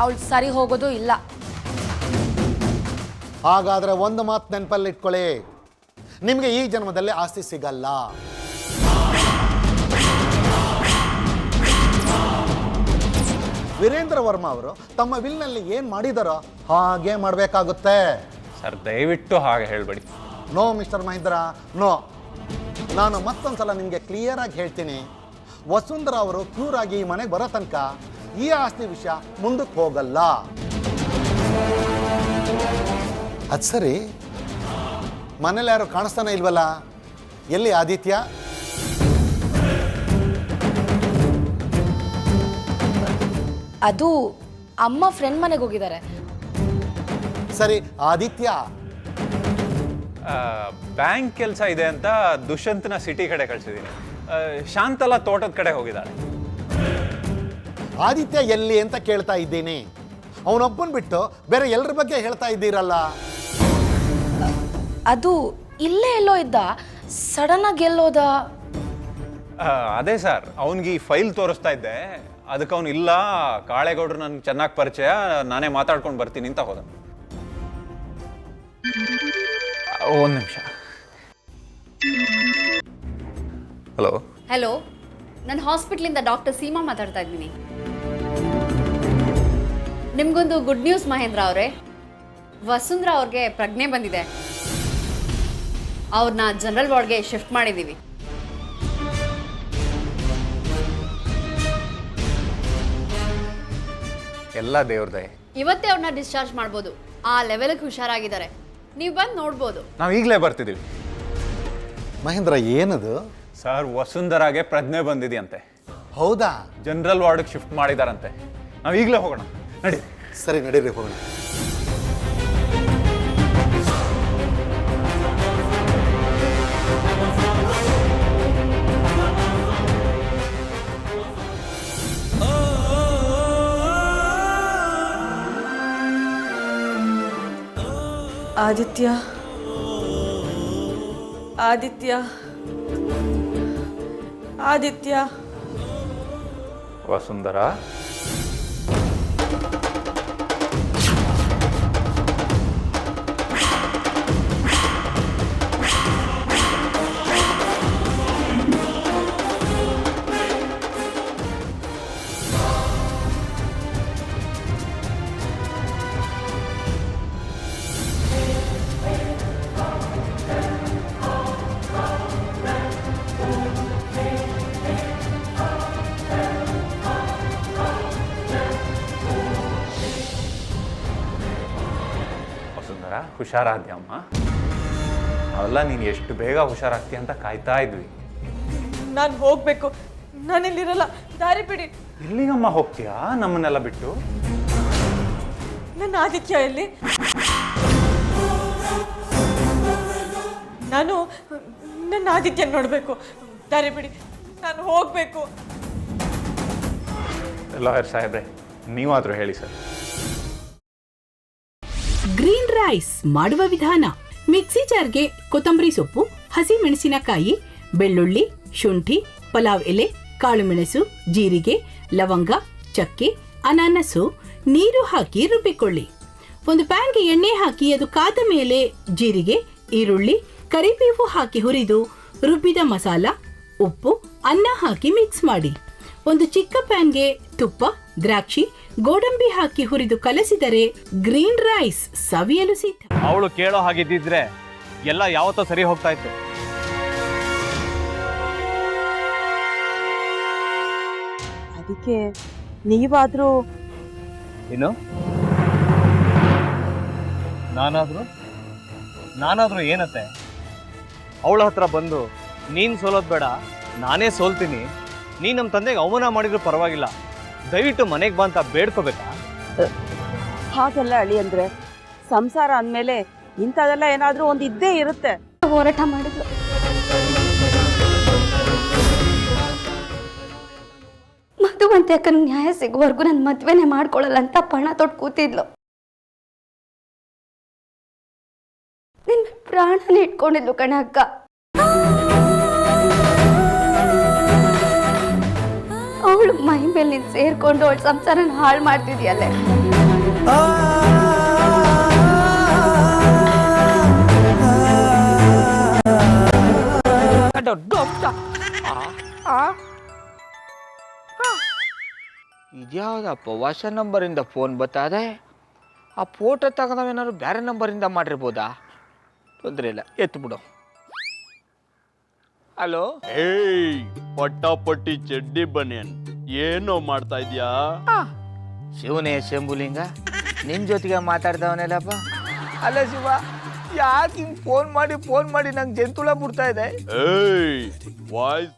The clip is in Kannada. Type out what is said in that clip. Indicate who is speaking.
Speaker 1: ಅವಳು ಸರಿ ಹೋಗೋದು ಇಲ್ಲ.
Speaker 2: ಹಾಗಾದರೆ ಒಂದು ಮಾತು ನೆನಪಲ್ಲಿ ಇಟ್ಕೊಳ್ಳಿ, ನಿಮಗೆ ಈ ಜನ್ಮದಲ್ಲಿ ಆಸ್ತಿ ಸಿಗಲ್ಲ. ವೀರೇಂದ್ರ ವರ್ಮಾ ಅವರು ತಮ್ಮ ವಿಲ್ನಲ್ಲಿ ಏನು ಮಾಡಿದಾರೋ ಹಾಗೆ ಮಾಡಬೇಕಾಗುತ್ತೆ.
Speaker 3: ಸರ್ ದಯವಿಟ್ಟು ಹಾಗೆ ಹೇಳಬೇಡಿ.
Speaker 2: No mister Mahendra, no. ನಾನು ಮತ್ತೊಂದು ಸಲ ನಿಮಗೆ ಕ್ಲಿಯರಾಗಿ ಹೇಳ್ತೀನಿ, ವಸುಂಧರಾ ಅವರು ಕ್ಯೂರ್ ಆಗಿ ಈ ಮನೆಗೆ ಬರೋ ತನಕ ಈ ಆಸ್ತಿ ವಿಷಯ ಮುಂದಕ್ಕೆ ಹೋಗಲ್ಲ. ಅದು ಸರಿ, ಮನೇಲಿ ಯಾರು ಕಾಣಿಸ್ತಾನೆ ಇಲ್ವಲ್ಲ, ಎಲ್ಲಿ ಆದಿತ್ಯ?
Speaker 1: ಅದು ಅಮ್ಮ ಫ್ರೆಂಡ್ ಮನೆಗೆ ಹೋಗಿದ್ದಾರೆ.
Speaker 2: ಸರಿ, ಆದಿತ್ಯ
Speaker 3: ಬ್ಯಾಂಕ್ ಕೆಲಸ ಇದೆ ಅಂತ ದುಷ್ಯಂತನ ಸಿಟಿ ಕಡೆ ಕಳಿಸಿದ್ದೀನಿ. ಶಾಂತಲಾ ತೋಟದ ಕಡೆ ಹೋಗಿದ್ದಾಳೆ.
Speaker 2: ಆದಿತ್ಯ ಎಲ್ಲಿ ಅಂತ ಕೇಳ್ತಾ ಇದ್ದೀನಿ. ಅವನೊಬ್ಬನ್ ಬಿಟ್ಟು ಬೇರೆ ಎಲ್ಲರ ಬಗ್ಗೆ ಹೇಳ್ತಾ ಇದ್ದೀರಲ್ಲ.
Speaker 1: ಅದು ಇಲ್ಲೇ ಎಲ್ಲೋ ಇದ್ದ, ಸಡನ್ ಆಗಿ ಎಲ್ಲೋದ.
Speaker 3: ಅದೇ ಸರ್, ಅವನಿಗೆ ಈ ಫೈಲ್ ತೋರಿಸ್ತಾ ಇದ್ದೆ, ಅದಕ್ಕೆ ಅವನು ಇಲ್ಲ ಕಾಳೇಗೌಡರು ನನ್ಗೆ ಚೆನ್ನಾಗಿ ಪರಿಚಯ, ನಾನೇ ಮಾತಾಡ್ಕೊಂಡು ಬರ್ತೀನಿ ಅಂತ ಹೋದ. ಒಂದು ನಿಮಿಷ. ಹಲೋ
Speaker 4: ಹಲೋ, ನಾನು ಹಾಸ್ಪಿಟ್ಲಿಂದ ಡಾಕ್ಟರ್ ಸೀಮಾ ಮಾತಾಡ್ತಾ ಇದ್ದೀನಿ. ನಿಮಗೊಂದು ಗುಡ್ ನ್ಯೂಸ್ ಮಹೇಂದ್ರ ಅವರೇ, ವಸುಂಧರಾ ಅವ್ರಿಗೆ ಪ್ರಜ್ಞೆ ಬಂದಿದೆ. ಅವ್ರನ್ನ ಜನರಲ್ ವಾರ್ಡ್ಗೆ ಶಿಫ್ಟ್ ಮಾಡಿದ್ದೀವಿ.
Speaker 3: ಎಲ್ಲ ದೇವ್ರದೇ.
Speaker 4: ಇವತ್ತೇ ಅವ್ರನ್ನ ಡಿಸ್ಚಾರ್ಜ್ ಮಾಡ್ಬೋದು, ಆ ಲೆವೆಲ್ಗೆ ಹುಷಾರಾಗಿದ್ದಾರೆ. ನೀವು ಬಂದು ನೋಡ್ಬೋದು.
Speaker 3: ನಾವು ಈಗಲೇ ಬರ್ತಿದ್ದೀವಿ.
Speaker 2: ಮಹೇಂದ್ರ, ಏನದು?
Speaker 3: ಸರ್, ವಸುಂಧರಾಗೆ ಪ್ರಜ್ಞೆ ಬಂದಿದೆಯಂತೆ.
Speaker 2: ಹೌದಾ?
Speaker 3: ಜನರಲ್ ವಾರ್ಡ್ಗೆ ಶಿಫ್ಟ್ ಮಾಡಿದಾರಂತೆ. ನಾವು ಈಗಲೇ ಹೋಗೋಣ, ನಡಿ.
Speaker 2: ಸರಿ, ನಡೀರಿ, ಹೋಗೋಣ.
Speaker 5: ಆದಿತ್ಯ, ಆದಿತ್ಯ, ಆದಿತ್ಯ.
Speaker 3: ವಸುಂಧರಾ, ಹುಷಾರಾದ್ಯಮ್ಮ. ಅವೆಲ್ಲ ನೀನು ಎಷ್ಟು ಬೇಗ ಹುಷಾರಾಗ್ತೀಯ ಅಂತ ಕಾಯ್ತಾ ಇದ್ವಿ.
Speaker 5: ನಾನು ಹೋಗ್ಬೇಕು, ನಾನಿಲ್ಲಿರಲ್ಲ, ದಾರಿ ಬಿಡಿ.
Speaker 3: ಎಲ್ಲಿಗಮ್ಮ ಹೋಗ್ತೀಯಾ ನಮ್ಮನ್ನೆಲ್ಲ ಬಿಟ್ಟು?
Speaker 5: ನನ್ನ ಆದಿತ್ಯ ಎಲ್ಲಿ? ನಾನು ನನ್ನ ಆದಿತ್ಯ ನೋಡಬೇಕು, ದಾರಿ ಬಿಡಿ, ನಾನು ಹೋಗ್ಬೇಕು.
Speaker 3: ಲಾಯರ್ ಸಾಹೇಬ್ರೆ, ನೀವಾದರೂ ಹೇಳಿ ಸರ್.
Speaker 6: ಗ್ರೀನ್ ರೈಸ್ ಮಾಡುವ ವಿಧಾನ: ಮಿಕ್ಸಿ ಜಾರ್ಗೆ ಕೊತ್ತಂಬರಿ ಸೊಪ್ಪು, ಹಸಿ ಮೆಣಸಿನಕಾಯಿ, ಬೆಳ್ಳುಳ್ಳಿ, ಶುಂಠಿ, ಪಲಾವ್ ಎಲೆ, ಕಾಳುಮೆಣಸು, ಜೀರಿಗೆ, ಲವಂಗ, ಚಕ್ಕೆ, ಅನಾನಸು, ನೀರು ಹಾಕಿ ರುಬ್ಬಿಕೊಳ್ಳಿ. ಒಂದು ಪ್ಯಾನ್ಗೆ ಎಣ್ಣೆ ಹಾಕಿ ಅದು ಕಾದ ಮೇಲೆ ಜೀರಿಗೆ, ಈರುಳ್ಳಿ, ಕರಿಬೇವು ಹಾಕಿ ಹುರಿದು ರುಬ್ಬಿದ ಮಸಾಲ, ಉಪ್ಪು, ಅನ್ನ ಹಾಕಿ ಮಿಕ್ಸ್ ಮಾಡಿ. ಒಂದು ಚಿಕ್ಕ ಪ್ಯಾನ್ಗೆ ತುಪ್ಪ, ದ್ರಾಕ್ಷಿ, ಗೋಡಂಬಿ ಹಾಕಿ ಹುರಿದು ಕಲಸಿದರೆ ಗ್ರೀನ್ ರೈಸ್ ಸವಿಯಲು ಸಿದ್ಧ.
Speaker 7: ಅವಳು ಕೇಳೋ ಹಾಗಿದ್ದಿದ್ರೆ ಎಲ್ಲ ಯಾವತ್ತೋ ಸರಿ ಹೋಗ್ತಾ ಇತ್ತು.
Speaker 5: ಅದಕ್ಕೆ ನೀವಾದ್ರೂ
Speaker 7: ಏನು? ನಾನಾದ್ರೂ ಏನತ್ತೆ? ಅವಳ ಹತ್ರ ಬಂದು ನೀನು ಸೋಲೋದು ಬೇಡ, ನಾನೇ ಸೋಲ್ತೀನಿ, ನೀನು ನಮ್ಮ ತಂದೆಗೆ ಅವಮಾನ ಮಾಡಿದ್ರು ಪರವಾಗಿಲ್ಲ, ದಯವಿಟ್ಟು ಮನೆಗೆ ಬಾ ಅಂತ ಬೇಡ್ಕೋಬೇಕಾ?
Speaker 8: ಹಾಗೆಲ್ಲ ಅಳಿ ಅಂದ್ರೆ ಸಂಸಾರ ಅಂದಮೇಲೆ ಇಂಥದೆಲ್ಲ ಏನಾದರೂ ಒಂದು ಇದ್ದೇ ಇರುತ್ತೆ.
Speaker 4: ಹೋರಾಟ ಮಾಡಿದ್ಲು. ಮಧುವಂತೆ ಅಕ್ಕನ ನ್ಯಾಯ ಸಿಗುವವರೆಗೂ ನನ್ನ ಮದ್ವೆನೇ ಮಾಡ್ಕೊಳ್ಳಲ್ಲ ಅಂತ ಪಣ ತೊಟ್ಟು ಕೂತಿದ್ಲು. ನಿನ್ನ ಪ್ರಾಣನೇ ಇಟ್ಕೊಂಡಿದ್ಲು ಕಣ ಅಕ್ಕ. ಅವಳು ಅವಳು ಮೈ ಮೇಲೆ ನೀನು ಸೇರ್ಕೊಂಡು ಅವಳ ಸಂಸಾರನ ಹಾಳು ಮಾಡ್ತಿದ್ಯಲ್ಲೇ.
Speaker 9: ಇದ್ಯಾವುದಪ್ಪ ಹೊಸ ನಂಬರಿಂದ ಫೋನ್ ಬರ್ತದೆ. ಆ ಫೋಟೋ ತಗೊಂಡವೇನಾದ್ರು ಬೇರೆ ನಂಬರಿಂದ ಮಾಡಿರ್ಬೋದಾ? ತೊಂದರೆ ಇಲ್ಲ, ಎತ್ತು ಬಿಡು. ಹಲೋ,
Speaker 10: ಏಯ್ ಪಟ್ಟಾಪಟ್ಟಿ ಚಡ್ಡಿ ಬನಿಯನ್, ಏನೋ ಮಾಡ್ತಾ ಇದ್ಯಾ?
Speaker 9: ಶಿವನೇ ಶಂಭುಲಿಂಗ, ನಿನ್ ಜೊತೆಗೆ ಮಾತಾಡ್ದವನೇಲಪ್ಪ. ಅಲ್ಲ ಶಿವ, ಯಾಕೆ ಹಿಂಗ್ ಫೋನ್ ಮಾಡಿ ನಂಗೆ ಜಂತುಳ ಬಿಡ್ತಾ ಇದೆ?
Speaker 10: ಏಯ್ ವಾಯ್ಸ್